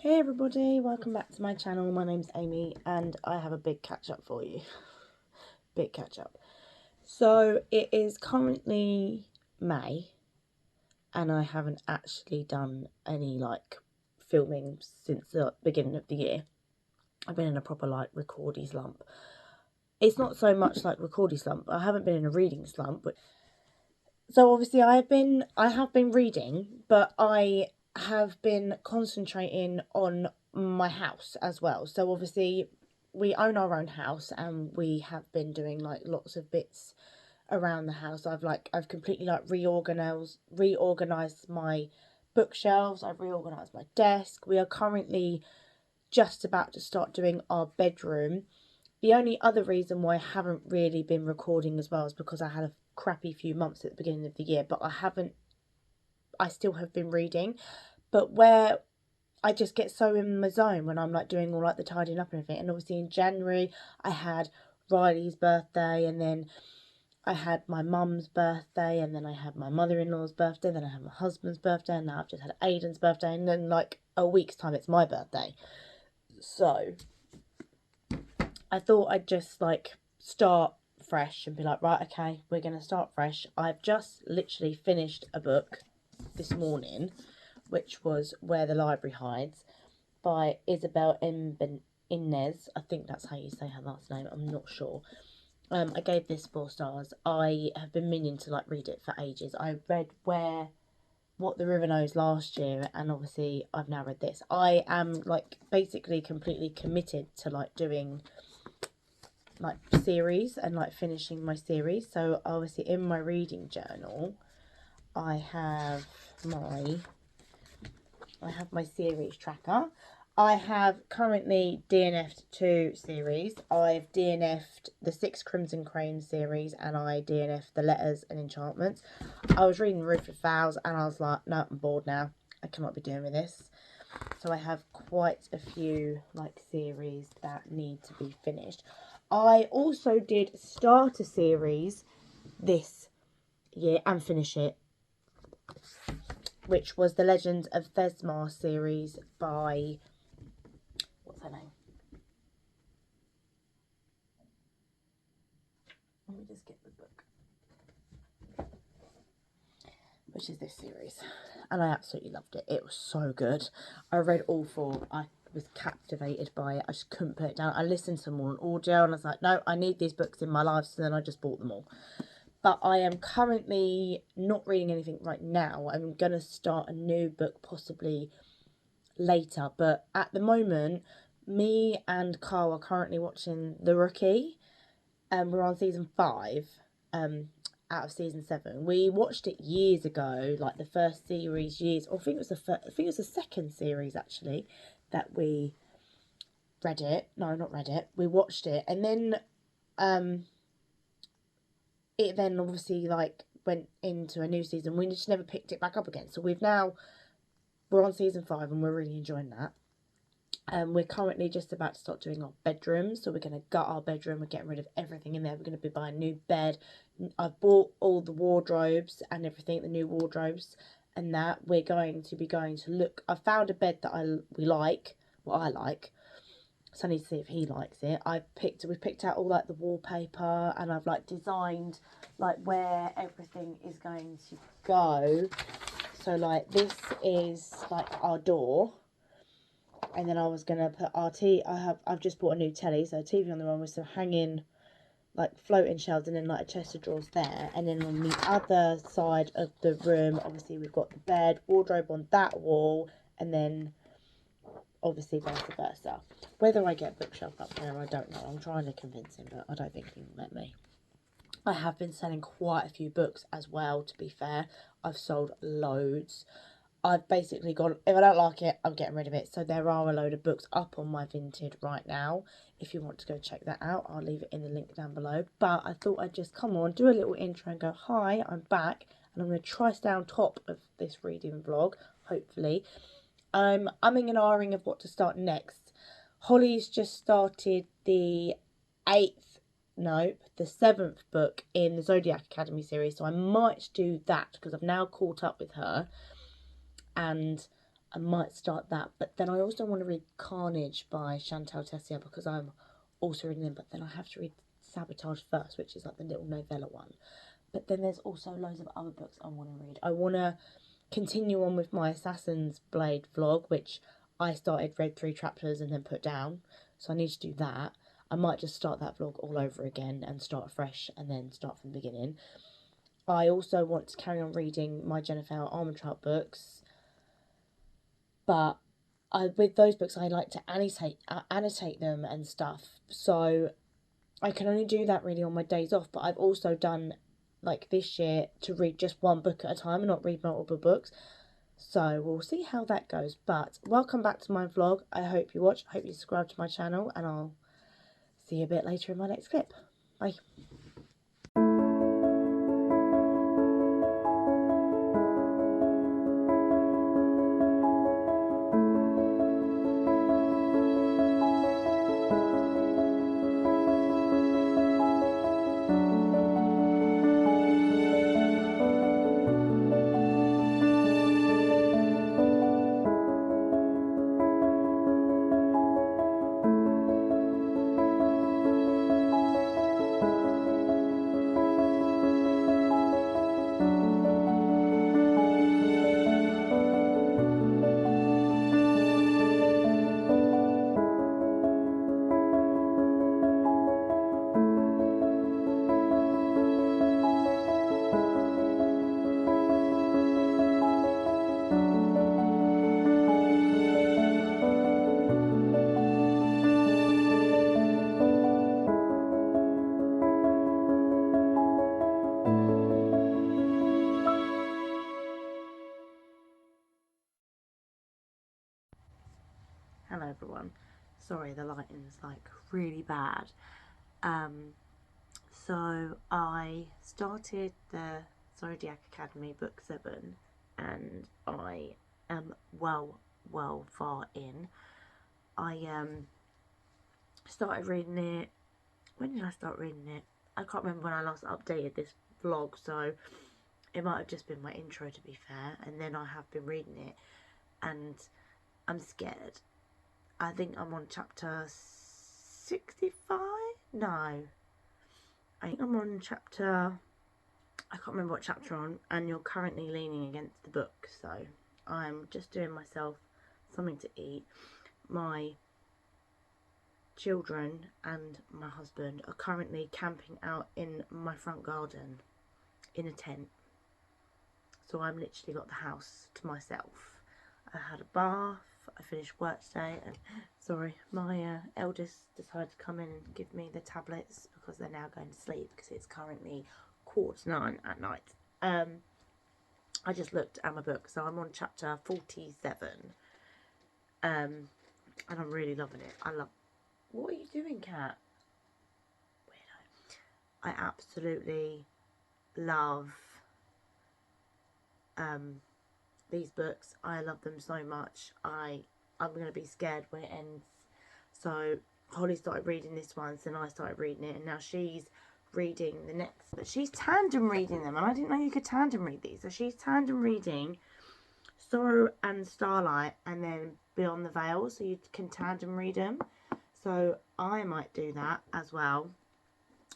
Hey everybody, welcome back to my channel. My name's Amy and I have a big catch up for you. Big catch up. So it is currently May and I haven't actually done any filming since the beginning of the year. I've been in a proper recordy slump. It's not so much like recordy slump. I haven't been in a reading slump. So obviously I have been reading, but I have been concentrating on my house as well. So obviously we own our own house and we have been doing lots of bits around the house. I've completely reorganized my bookshelves. I've reorganized my desk. We are currently just about to start doing our bedroom. The only other reason why I haven't really been recording as well is because I had a crappy few months at the beginning of the year, but I still have been reading. But where I just get so in my zone when I'm doing all the tidying up and everything. And obviously in January I had Riley's birthday, and then I had my mum's birthday, and then I had my mother-in-law's birthday, then I had my husband's birthday, and now I've just had Aiden's birthday, and then a week's time it's my birthday. So I thought I'd just start fresh and be right, okay, we're going to start fresh. I've just literally finished a book this morning, which was Where the Library Hides by Isabel Inez. I think that's how you say her last name. I'm not sure. I gave this 4 stars. I have been meaning to read it for ages. I read What the River Knows last year, and obviously I've now read this. I am basically completely committed to doing series and finishing my series. So obviously in my reading journal I have my series tracker. I have currently DNF'd 2 series. I've DNF'd the 6 Crimson Crane series, and I DNF'd the Letters and Enchantments. I was reading Roof of Vows and I was like, no, I'm bored now. I cannot be doing with this. So I have quite a few series that need to be finished. I also did start a series this year and finish it, which was the Legends of Thesmar series by, what's her name? Let me just get the book. Which is this series. And I absolutely loved it. It was so good. I read all 4. I was captivated by it. I just couldn't put it down. I listened to them all on audio and I was like, no, I need these books in my life. So then I just bought them all. But I am currently not reading anything right now. I'm going to start a new book possibly later. But at the moment, me and Carl are currently watching The Rookie. We're on season 5 out of season 7. We watched it years ago, the first series years, or I think it was the second series actually that we read it. No, not read it. We watched it, and then it then obviously went into a new season. We just never picked it back up again. So we're on season 5 and we're really enjoying that. We're currently just about to start doing our bedroom. So we're going to gut our bedroom. We're getting rid of everything in there. We're going to be buying a new bed. I've bought all the wardrobes and everything, the new wardrobes, and that we're going to look. I found a bed that we like, what I like. So I need to see if he likes it. We've picked out all the wallpaper, and I've designed where everything is going to go. So this is our door. And then I was gonna put our I've just bought a new telly, so TV on the one with some hanging floating shelves, and then a chest of drawers there. And then on the other side of the room, obviously we've got the bed, wardrobe on that wall, and then obviously vice versa. Whether I get a bookshelf up there, I don't know. I'm trying to convince him, but I don't think he will let me. I have been selling quite a few books as well, to be fair. I've sold loads. I've basically gone, if I don't like it, I'm getting rid of it. So there are a load of books up on my Vinted right now. If you want to go check that out, I'll leave it in the link down below. But I thought I'd just come on, do a little intro and go, hi, I'm back. And I'm going to try to stay on top of this reading vlog, hopefully. I'm umming and ahhing of what to start next. Holly's just started the 7th book in the Zodiac Academy series. So I might do that because I've now caught up with her. And I might start that. But then I also want to read Carnage by Chantal Tessier, because I'm also reading them. But then I have to read Sabotage first, which is like the little novella one. But then there's also loads of other books I want to read. I want to continue on with my Assassin's Blade vlog, which I read 3 chapters and then put down. So I need to do that. I might just start that vlog all over again and start fresh and then start from the beginning. I also want to carry on reading my Jennifer Armentrout books. But with those books, I like to annotate them and stuff. So I can only do that really on my days off. But I've also done, like this year, to read just one book at a time and not read multiple books. So we'll see how that goes. But welcome back to my vlog. I hope you watch. I hope you subscribe to my channel. And I'll see you a bit later in my next clip. Bye. Hello everyone. Sorry, the lighting's like really bad. So I started the Zodiac Academy book 7 and I am well far in. I started reading it. When did I start reading it? I can't remember when I last updated this vlog, so it might have just been my intro, to be fair, and then I have been reading it and I'm scared. I think I'm on chapter 65? No. I think I'm on chapter... I can't remember what chapter I'm on, and you're currently leaning against the book, so I'm just doing myself something to eat. My children and my husband are currently camping out in my front garden in a tent. So I've literally got the house to myself. I had a bath. I finished work today, and sorry, my eldest decided to come in and give me the tablets because they're now going to sleep because it's currently 9:15 at night. I just looked at my book, so I'm on chapter 47, and I'm really loving it. What are you doing, cat? Weirdo. I absolutely love these books. I love them so much. I'm going to be scared when it ends. So Holly started reading this once and I started reading it, and now she's reading the next. But she's tandem reading them, and I didn't know you could tandem read these. So she's tandem reading Sorrow and Starlight and then Beyond the Veil, so you can tandem read them. So I might do that as well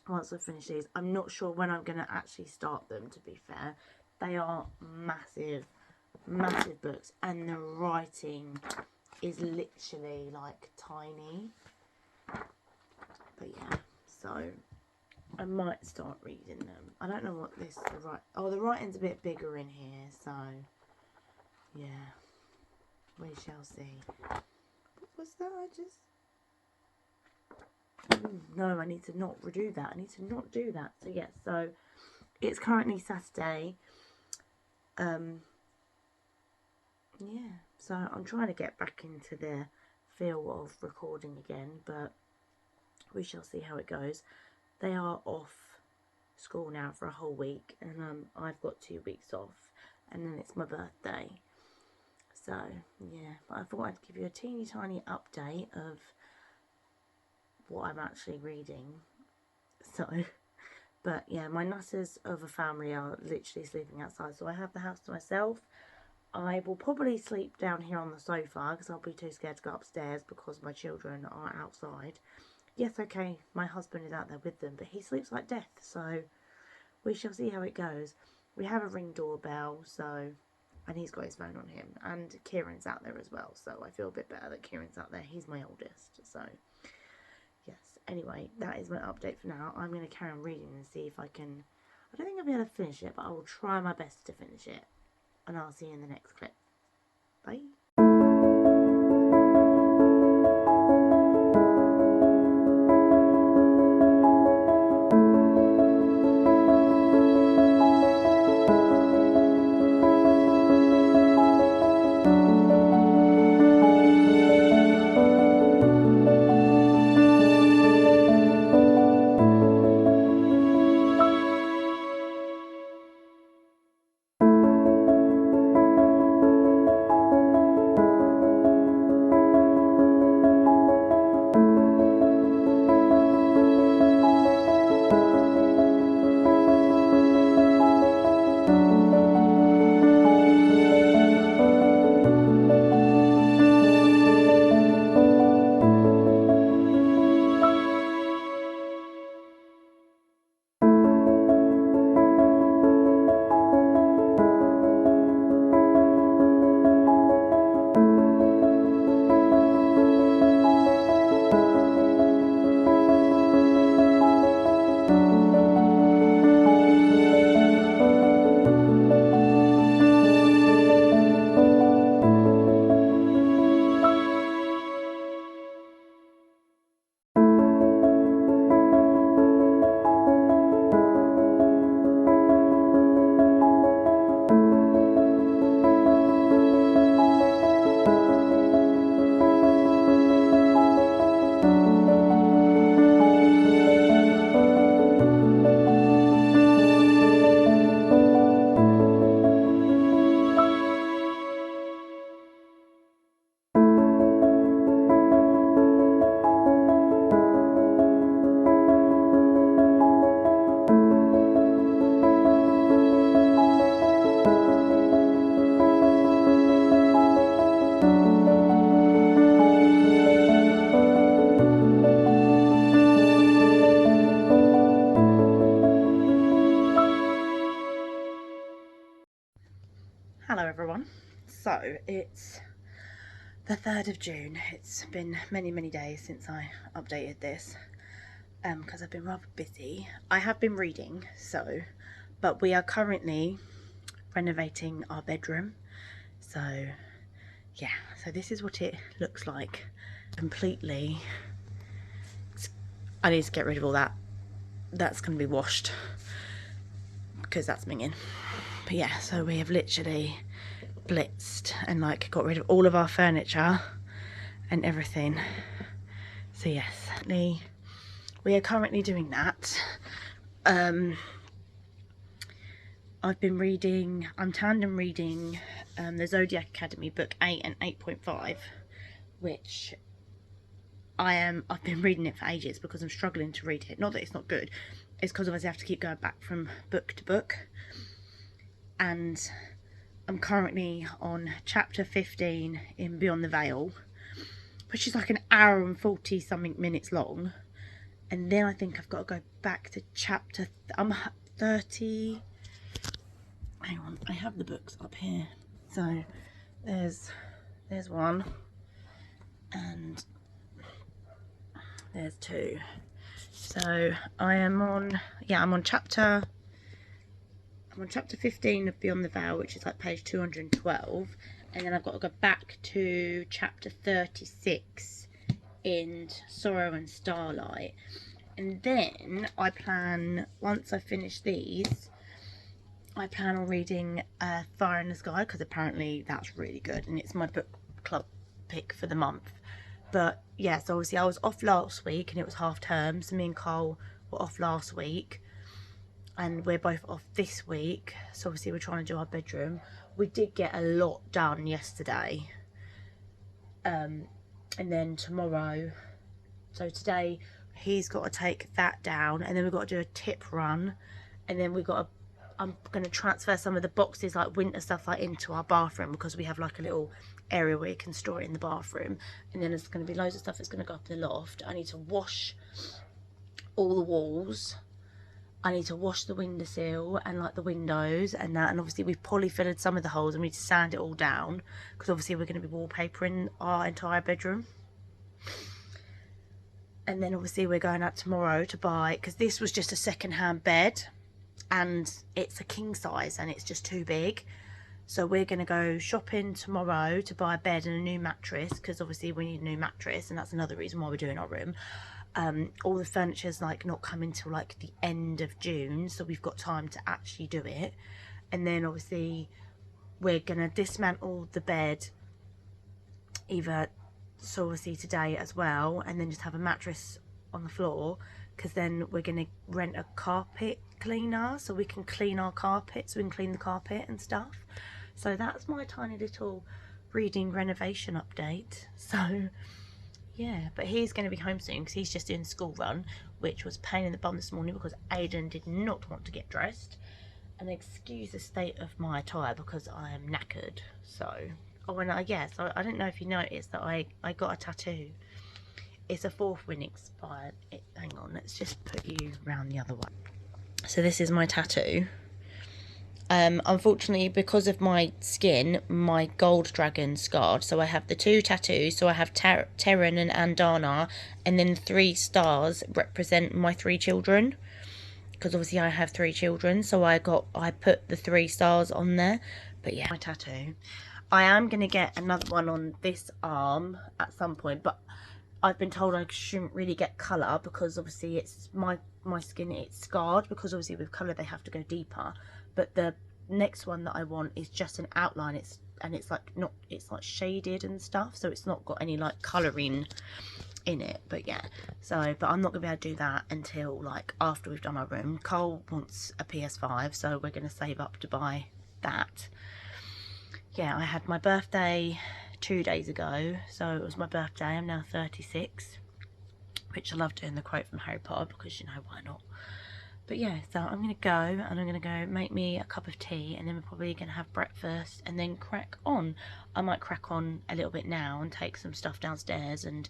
once I finish these. I'm not sure when I'm going to actually start them, to be fair. They are massive books, and the writing is literally like tiny. But yeah, so I might start reading them. I don't know what the writing's a bit bigger in here, so yeah, we shall see. What was that? No, I need to not redo that. I need to not do that. So yeah, so it's currently Saturday. Yeah, so I'm trying to get back into the feel of recording again, but we shall see how it goes. They are off school now for a whole week, and I've got 2 weeks off, and then it's my birthday. So yeah, but I thought I'd give you a teeny tiny update of what I'm actually reading. So, but yeah, my nutters of a family are literally sleeping outside, so I have the house to myself. I will probably sleep down here on the sofa because I'll be too scared to go upstairs because my children are outside. Yes, okay, my husband is out there with them, but he sleeps like death, so we shall see how it goes. We have a Ring doorbell, so, and he's got his phone on him, and Kieran's out there as well, so I feel a bit better that Kieran's out there. He's my oldest, so yes. Anyway, that is my update for now. I'm going to carry on reading and see if I can, I don't think I'll be able to finish it, but I will try my best to finish it, and I'll see you in the next clip. Bye. Hello everyone. So it's the 3rd of June. It's been many days since I updated this because I've been rather busy. I have been reading, but we are currently renovating our bedroom. So yeah, so this is what it looks like completely. I need to get rid of all that. That's going to be washed because that's minging. But yeah, so we have literally blitzed and like got rid of all of our furniture and everything. So yes, we are currently doing that. I've been reading, I'm tandem reading the Zodiac Academy book 8 and 8.5, which I've been reading it for ages because I'm struggling to read it. Not that it's not good, it's because obviously I have to keep going back from book to book. And I'm currently on chapter 15 in Beyond the Veil, which is like an hour and 40 something minutes long. And then I think I've got to go back to chapter 30. Hang on, I have the books up here. So there's one and there's 2. So I'm on chapter 15 of Beyond the Veil, which is like page 212, and then I've got to go back to chapter 36 in Sorrow and Starlight. And then I plan, once I finish these, I plan on reading Fire in the Sky, because apparently that's really good and it's my book club pick for the month. But yeah, so obviously I was off last week and it was half term, so me and Cole were off last week. And we're both off this week, so obviously we're trying to do our bedroom. We did get a lot done yesterday, and then tomorrow, so today he's got to take that down, and then we've got to do a tip run, and then we've got to I'm going to transfer some of the boxes, like winter stuff, like into our bathroom, because we have like a little area where you can store it in the bathroom. And then there's going to be loads of stuff that's going to go up in the loft. I need to wash all the walls. I need to wash the windowsill and like the windows and that, and obviously we've polyfilled some of the holes and we need to sand it all down, because obviously we're going to be wallpapering our entire bedroom. And then obviously we're going out tomorrow to buy, because this was just a second-hand bed and it's a king size and it's just too big. So we're going to go shopping tomorrow to buy a bed and a new mattress, because obviously we need a new mattress, and that's another reason why we're doing our room. All the furniture's like not coming till like the end of June, so we've got time to actually do it. And then obviously we're gonna dismantle the bed either, so obviously today as well, and then just have a mattress on the floor, because then we're gonna rent a carpet cleaner so we can clean our carpet, so we can clean the carpet and stuff. So that's my tiny little reading renovation update. So yeah, but he's going to be home soon because he's just doing the school run, which was a pain in the bum this morning because Aiden did not want to get dressed. And excuse the state of my attire because I am knackered. So, oh, and I don't know if you noticed that I got a tattoo. It's a fourth win expired. Hang on, let's just put you around the other one. So this is my tattoo. Unfortunately, because of my skin, my gold dragon scarred. So I have the two tattoos. So I have Terran and Andana, and then 3 stars represent my 3 children. Because obviously I have 3 children, so I put the 3 stars on there. But yeah, my tattoo. I am gonna get another one on this arm at some point, but I've been told I shouldn't really get colour because obviously it's my skin, it's scarred, because obviously with colour they have to go deeper. But the next one that I want is just an outline. It's like shaded and stuff, so it's not got any like colouring in it. But yeah, so but I'm not gonna be able to do that until like after we've done our room. Cole wants a PS5, so we're gonna save up to buy that. Yeah, I had my birthday 2 days ago, so it was my birthday. I'm now 36, which I love doing the quote from Harry Potter because, you know, why not? But yeah, so I'm gonna go and I'm gonna go make me a cup of tea, and then we're probably gonna have breakfast and then crack on. I might crack on a little bit now and take some stuff downstairs and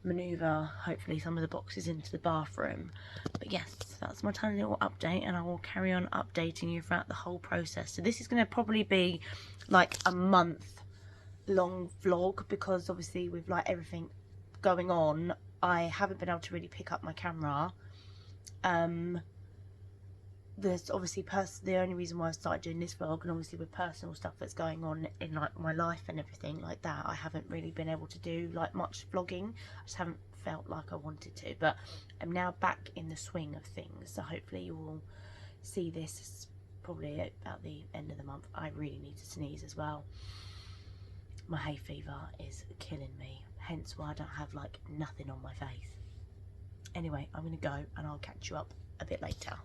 manoeuvre hopefully some of the boxes into the bathroom. But yes, that's my tiny little update, and I will carry on updating you throughout the whole process. So this is gonna probably be like a month long vlog, because obviously with like everything going on, I haven't been able to really pick up my camera. There's obviously the only reason why I started doing this vlog, and obviously with personal stuff that's going on in like my life and everything like that, I haven't really been able to do like much vlogging. I just haven't felt like I wanted to, but I'm now back in the swing of things, so hopefully you will see this probably about the end of the month. I really need to sneeze as well. My hay fever is killing me, hence why I don't have like nothing on my face. Anyway, I'm gonna go and I'll catch you up a bit later.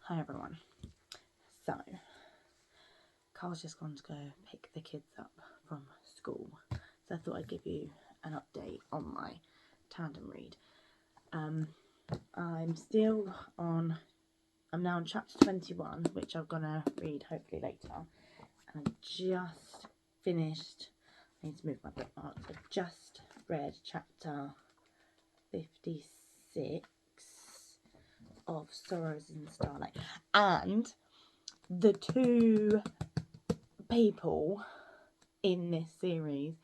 Hi everyone. So, Carl's just gone to go pick the kids up from school, so I thought I'd give you an update on my tandem read. I'm now on chapter 21, which I'm gonna read hopefully later. And I just finished, I need to move my bookmarks, I just read chapter 56 of Sorrows in the Starlight. And the 2 people in this series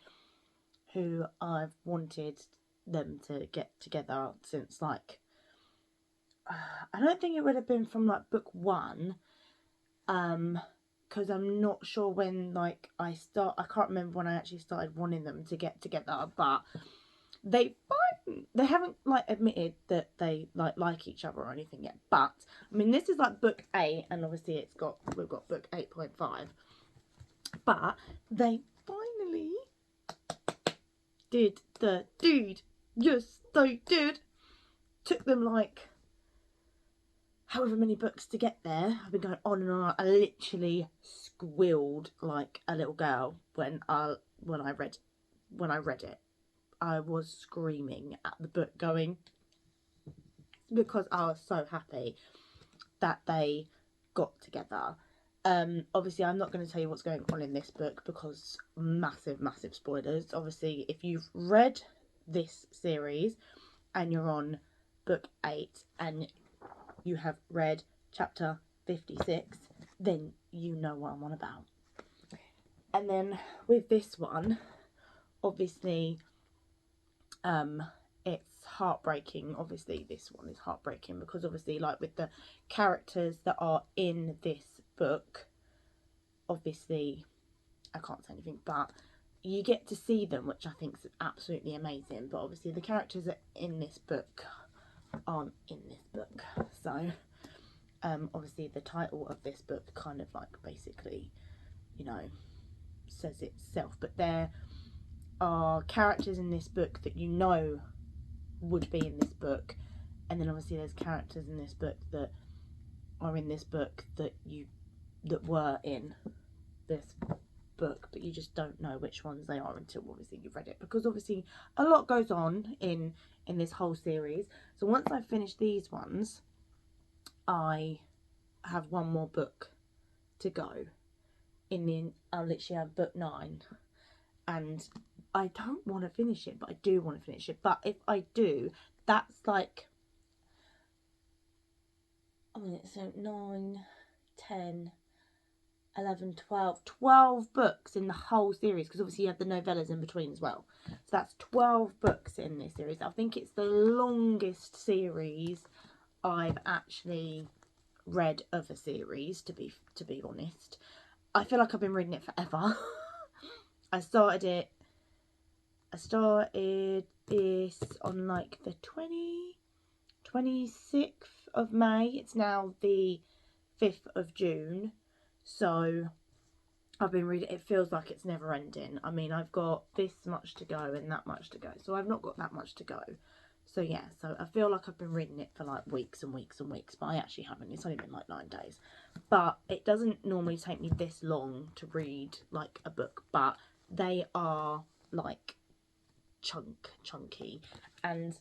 who I've wanted them to get together since like, I don't think it would have been from like book 1, because I'm not sure when like I can't remember when I actually started wanting them to get together, but they haven't like admitted that they like each other or anything yet. But I mean, this is like book 8, and obviously we've got book 8.5, but they finally did the deed. Yes, they did. Took them like however many books to get there. I've been going on and on. I literally squealed like a little girl when I read it. I was screaming at the book going, because I was so happy that they got together. Obviously I'm not going to tell you what's going on in this book because massive spoilers. Obviously if you've read this series and you're on book 8 and you have read chapter 56, then you know what I'm on about. And then with this one, obviously it's heartbreaking. Obviously this one is heartbreaking because obviously, like, with the characters that are in this book, obviously I can't say anything, but you get to see them, which I think is absolutely amazing. But obviously the characters that are in this book aren't in this book. So obviously the title of this book kind of like basically, you know, says itself. But there are characters in this book that you know would be in this book, and then obviously there's characters in this book that are in this book that were in this book, but you just don't know which ones they are until obviously you've read it, because obviously a lot goes on in this whole series. So once I finish these ones, I have one more book to go. I'll literally have book 9, and I don't want to finish it, but I do want to finish it. But if I do, that's like, so 9, 10, 11, 12 books in the whole series, because obviously you have the novellas in between as well. So that's 12 books in this series. I think it's the longest series I've actually read of a series, to be honest. I feel like I've been reading it forever. I started this on like the 26th of May. It's now the 5th of June. So I've been reading, it feels like it's never ending. I mean, I've got this much to go and that much to go. So I've not got that much to go. So yeah, so I feel like I've been reading it for like weeks and weeks and weeks, but I actually haven't. It's only been like 9 days. But it doesn't normally take me this long to read like a book, but they are like chunky, and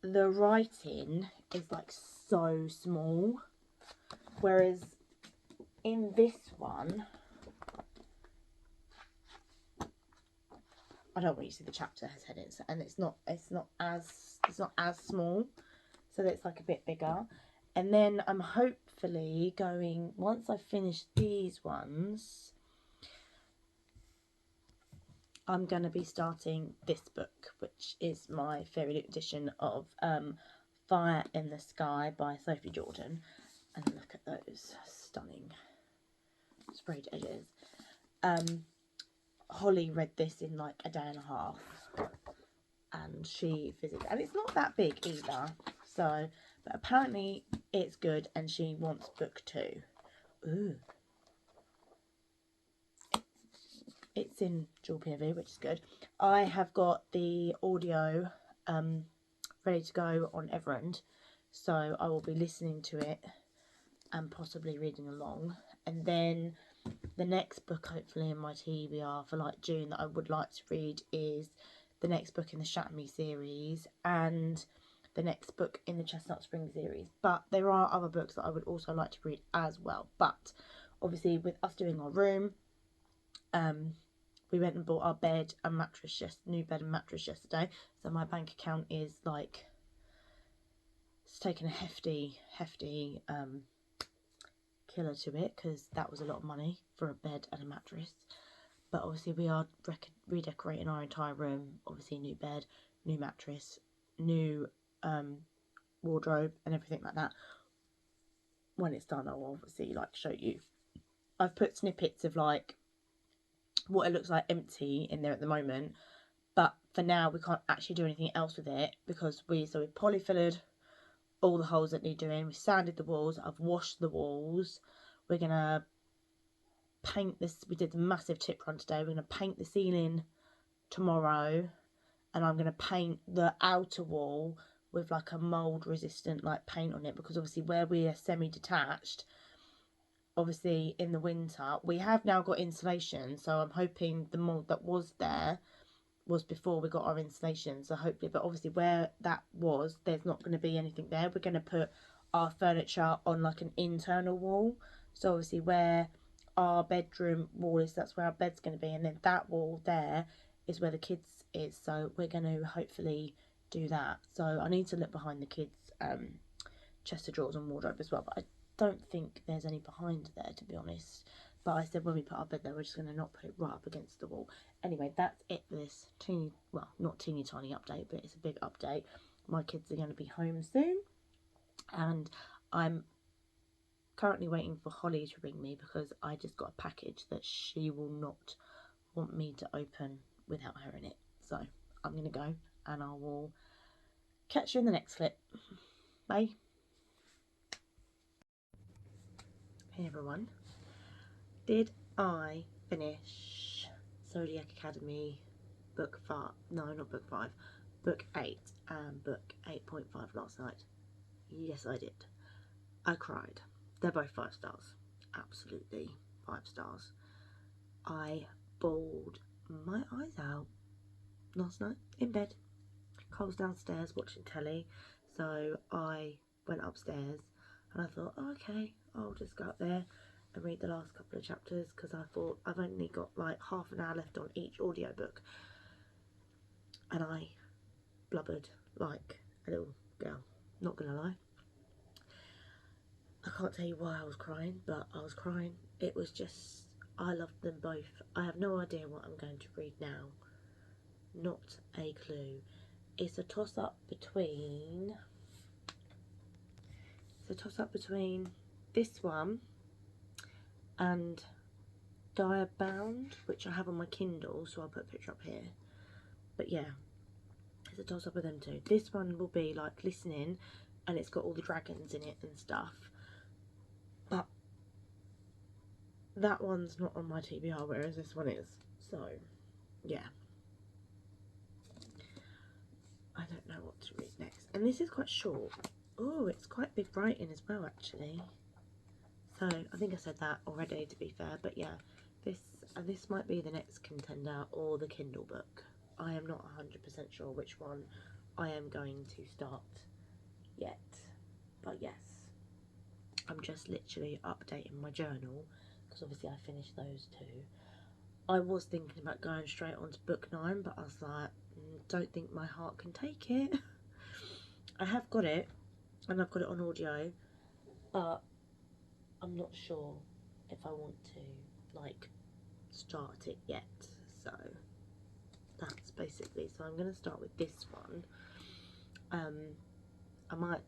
the writing is like so small, whereas in this one, I don't want you to see the chapter has headings, and it's not as small, so it's like a bit bigger. And then I'm hopefully going, once I finish these ones, I'm going to be starting this book, which is my fairy loot edition of Fire in the Sky by Sophie Jordan. And look at those stunning sprayed edges. Holly read this in like a day and a half, and she visited, and it's not that big either. So, but apparently it's good, and she wants book 2. Ooh. It's in dual POV, which is good. I have got the audio ready to go on Everend, so I will be listening to it and possibly reading along. And then the next book, hopefully in my TBR for like June, that I would like to read is the next book in the Shatter Me series and the next book in the Chestnut Spring series. But there are other books that I would also like to read as well. But obviously with us doing our room, we went and bought our bed and mattress, new bed and mattress yesterday. So my bank account is like, it's taken a hefty killer to it, because that was a lot of money for a bed and a mattress. But obviously we are redecorating our entire room. Obviously new bed, new mattress, new wardrobe and everything like that. When it's done, I'll obviously like show you. I've put snippets of like what it looks like empty in there at the moment, but for now we can't actually do anything else with it, because we polyfilled all the holes that need doing, we sanded the walls, I've washed the walls, we're gonna paint this. We did the massive tip run today. We're gonna paint the ceiling tomorrow, and I'm gonna paint the outer wall with like a mould resistant like paint on it, because obviously where we are semi-detached, obviously in the winter, we have now got insulation, so I'm hoping the mould that was there was before we got our insulation, so hopefully, but obviously where that was, there's not going to be anything there. We're going to put our furniture on like an internal wall, so obviously where our bedroom wall is, that's where our bed's going to be, and then that wall there is where the kids is, so we're going to hopefully do that. So I need to look behind the kids chest of drawers and wardrobe as well, but I don't think there's any behind there, to be honest. But I said when we put our bed there, we're just going to not put it right up against the wall. Anyway, that's it for this teeny, well, not teeny tiny update, but it's a big update. My kids are going to be home soon, and I'm currently waiting for Holly to ring me because I just got a package that she will not want me to open without her in it. So I'm going to go, and I will catch you in the next clip. Bye. Hey everyone. Did I finish Zodiac Academy book 5? No, not book 5. Book 8 and book 8.5 last night. Yes, I did. I cried. They're both 5 stars. Absolutely 5 stars. I bawled my eyes out last night in bed. Cole's downstairs watching telly, so I went upstairs and I thought, oh, okay, I'll just go up there and read the last couple of chapters, because I thought I've only got like half an hour left on each audiobook. And I blubbered like a little girl, not gonna lie. I can't tell you why I was crying, but I was crying. It was just, I loved them both. I have no idea what I'm going to read now. Not a clue. It's a toss-up between this one and Diabound, which I have on my Kindle, so I'll put a picture up here. But yeah, it's a toss up of them two. This one will be like listening, and it's got all the dragons in it and stuff, but that one's not on my TBR, whereas this one is. So yeah, I don't know what to read next. And this is quite short. Oh, it's quite big writing as well, actually. So I think I said that already, to be fair, but yeah, this might be the next contender, or the Kindle book. I am not 100% sure which one I am going to start yet, but yes, I'm just literally updating my journal, because obviously I finished those two. I was thinking about going straight on to book 9, but I was like, don't think my heart can take it. I have got it, and I've got it on audio, but I'm not sure if I want to like start it yet. So that's basically, so I'm going to start with this one. I might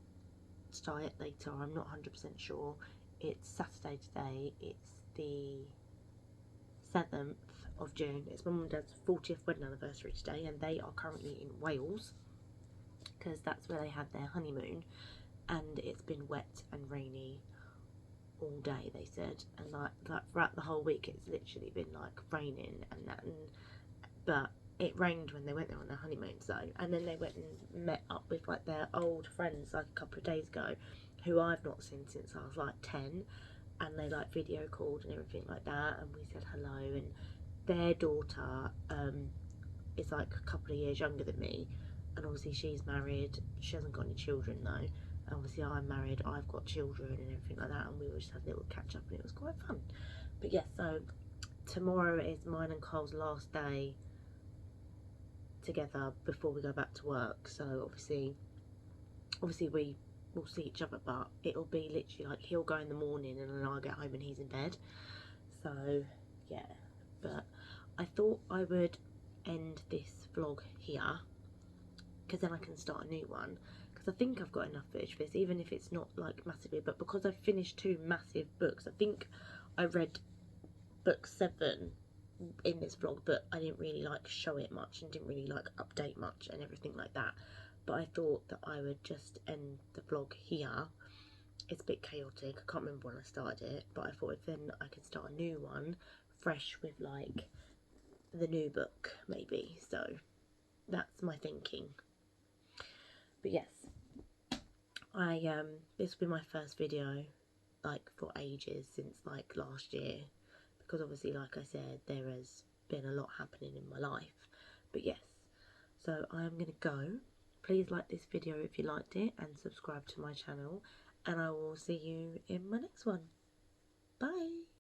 start it later, I'm not 100% sure. It's Saturday today, it's the 7th of June. It's my mum and dad's 40th wedding anniversary today, and they are currently in Wales because that's where they had their honeymoon, and it's been wet and rainy all day, they said, and like throughout the whole week it's literally been like raining and that, but it rained when they went there on their honeymoon. So, and then they went and met up with like their old friends like a couple of days ago, who I've not seen since I was like 10, and they like video called and everything like that, and we said hello. And their daughter is like a couple of years younger than me, and obviously she's married. She hasn't got any children though. Obviously I'm married, I've got children and everything like that, and we just had a little catch up, and it was quite fun. But yes, so tomorrow is mine and Cole's last day together before we go back to work, so obviously we will see each other, but it'll be literally like he'll go in the morning and then I'll get home and he's in bed. So yeah, but I thought I would end this vlog here, because then I can start a new one, because I think I've got enough footage for this, even if it's not like massively, but because I've finished 2 massive books. I think I read book 7 in this vlog, but I didn't really like show it much and didn't really like update much and everything like that. But I thought that I would just end the vlog here. It's a bit chaotic, I can't remember when I started it, but I thought if then I could start a new one fresh with like the new book maybe. So that's my thinking. But yes, this will be my first video like for ages, since like last year, because obviously, like I said, there has been a lot happening in my life. But yes, so I am going to go. Please like this video if you liked it, and subscribe to my channel, and I will see you in my next one. Bye.